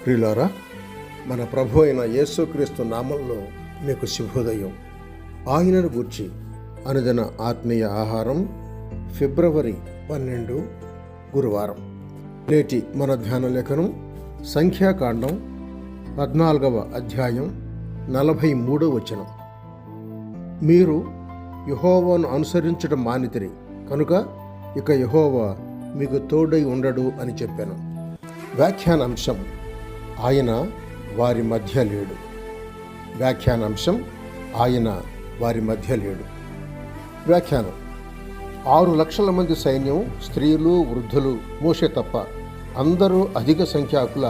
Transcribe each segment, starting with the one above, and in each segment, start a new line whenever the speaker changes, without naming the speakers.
ప్రియులారా, మన ప్రభు అయిన యేసుక్రీస్తు నామంలో మీకు శుభోదయం. ఆయనను గూర్చి అనుదిన ఆత్మీయ ఆహారం, ఫిబ్రవరి 12 గురువారం. నేటి మన ధ్యాన లేఖనం సంఖ్యాకాండం 14వ అధ్యాయం 43వ వచనం. మీరు యెహోవాను అనుసరించడం మానితిరి కనుక ఇక యెహోవా మీకు తోడై ఉండడు అని చెప్పాను. వ్యాఖ్యానాంశం: ఆయన వారి మధ్య లేడు. వ్యాఖ్యానాంశం: ఆయన వారి మధ్య లేడు. వ్యాఖ్యానం: 6 లక్షల మంది సైన్యం, స్త్రీలు, వృద్ధులు, మోషే తప్ప అందరూ అధిక సంఖ్యాకుల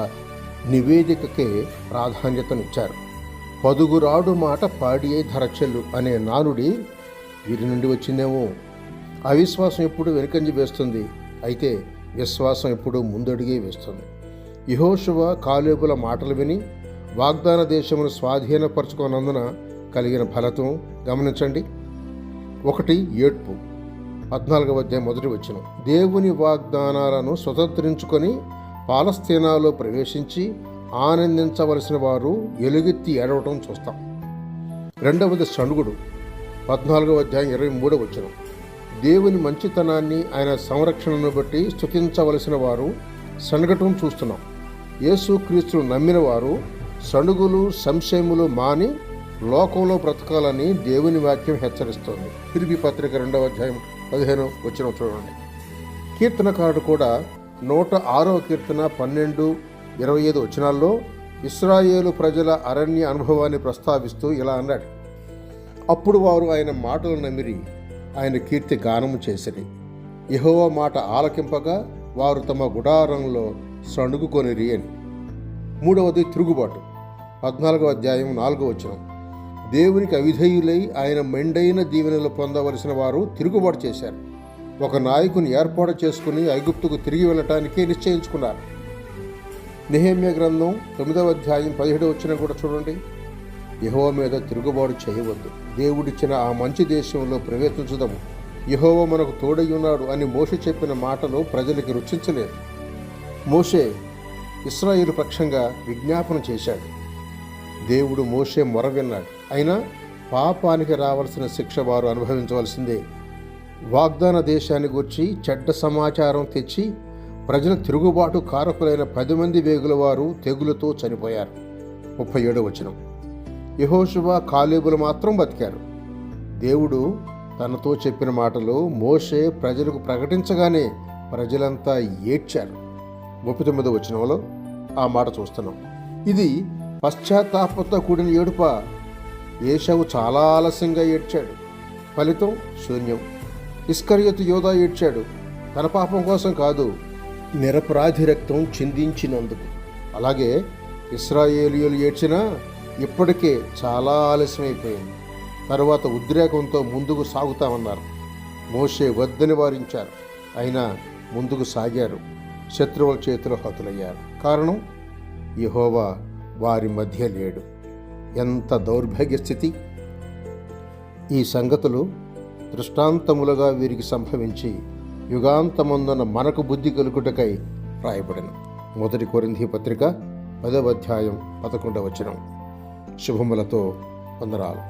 నివేదికకే ప్రాధాన్యతనిచ్చారు. పదుగురాడు మాట పాడియే ధరచెల్లు అనే నానుడి వీరి నుండి వచ్చిందేమో. అవిశ్వాసం ఎప్పుడు వెనుకంజ వేస్తుంది, అయితే విశ్వాసం ఎప్పుడు ముందడుగే వేస్తుంది. యెహోషువ, కాలేబుల మాటలు విని వాగ్దాన దేశమును స్వాధీనపరచుకోనందున కలిగిన ఫలితం గమనించండి. 1 ఏడ్పు. 14వ అధ్యాయం 1వ వచనం. దేవుని వాగ్దానాలను స్వతంత్రించుకొని పాలస్తీనాలో ప్రవేశించి ఆనందించవలసిన వారు ఎలుగెత్తి ఏడవటం చూస్తాం. 2వది సణుగుడు. 14వ అధ్యాయం 23వ వచనం. దేవుని మంచితనాన్ని, ఆయన సంరక్షణను బట్టి స్తుతించవలసిన వారు సణగటం చూస్తున్నాం. యేసుక్రీస్తును నమ్మిన వారు సణుగులు, సంశయములు మాని లోకంలో బ్రతకాలని దేవుని వాక్యం హెచ్చరిస్తోంది. ఫిలిప్పీ పత్రిక 2వ అధ్యాయం 15వ వచనం చూడండి. కీర్తనకారుడు కూడా 106వ కీర్తన 12, 25 వచనాల్లో ఇశ్రాయేలు ప్రజల అరణ్య అనుభవాన్ని ప్రస్తావిస్తూ ఇలా అన్నాడు: అప్పుడు వారు ఆయన మాటలు నమ్మిరి, ఆయన కీర్తి గానము చేసిరి. యెహోవా మాట ఆలకింపగా వారు తమ గుడారంలో సణుగుకొనిరి అని. 3వది తిరుగుబాటు. 14వ అధ్యాయం 4వ వచనం. దేవునికి అవిధేయులై ఆయన మెండైన దీవెనలు పొందవలసిన వారు తిరుగుబాటు చేశారు. ఒక నాయకుని ఏర్పాటు చేసుకుని ఐగుప్తుకు తిరిగి వెళ్ళటానికి నిశ్చయించుకున్నారు. నెహెమ్యా గ్రంథం 9వ అధ్యాయం 17వ వచనం కూడా చూడండి. యెహోవా మీద తిరుగుబాటు చేయవద్దు, దేవుడిచ్చిన ఆ మంచి దేశంలో ప్రవేశించుదాము, యెహోవా మనకు తోడై ఉన్నాడు అని మోషే చెప్పిన మాటలు ప్రజలకి రుచించలేదు. మోషే ఇశ్రాయేలు పక్షంగా విజ్ఞాపన చేశాడు. దేవుడు మోషే మొర విన్నాడు. అయినా పాపానికి రావాల్సిన శిక్ష వారు అనుభవించవలసిందే. వాగ్దాన దేశాన్ని గూర్చి చెడ్డ సమాచారం తెచ్చి ప్రజల తిరుగుబాటు కారకులైన 10 మంది వేగుల వారు తెగులుతో చనిపోయారు. 37వ వచనం. యెహోషువ, కాలేబులు మాత్రం బతికారు. దేవుడు తనతో చెప్పిన మాటలు మోషే ప్రజలకు ప్రకటించగానే ప్రజలంతా ఏడ్చారు. 39వ వచనంలో ఆ మాట చూస్తున్నాం. ఇది పశ్చాత్తాపంతో కూడిన ఏడుప. ఏశావు చాలా ఆలస్యంగా ఏడ్చాడు. ఫలితం శూన్యం. ఇస్కరియోతు యోధా ఏడ్చాడు, తన పాపం కోసం కాదు, నిరపరాధి రక్తం చిందించినందుకు. అలాగే ఇశ్రాయేలీయులు ఏడ్చినా ఇప్పటికే చాలా ఆలస్యమైపోయింది. తరువాత ఉద్రేకంతో ముందుకు సాగుతామన్నారు. మోషే వద్దని వారించారు, అయినా ముందుకు సాగారు. శత్రువుల చేతిలో హతులయ్యారు. కారణం, యెహోవా వారి మధ్య లేడు. ఎంత దౌర్భాగ్య స్థితి! ఈ సంగతులు దృష్టాంతములుగా వీరికి సంభవించి యుగాంతమందున మనకు బుద్ధి కలుగుటకై రాయబడిన. 1 కొరింథీ పత్రిక 10వ అధ్యాయం 11వ వచనం. శుభములతో వందనాలు.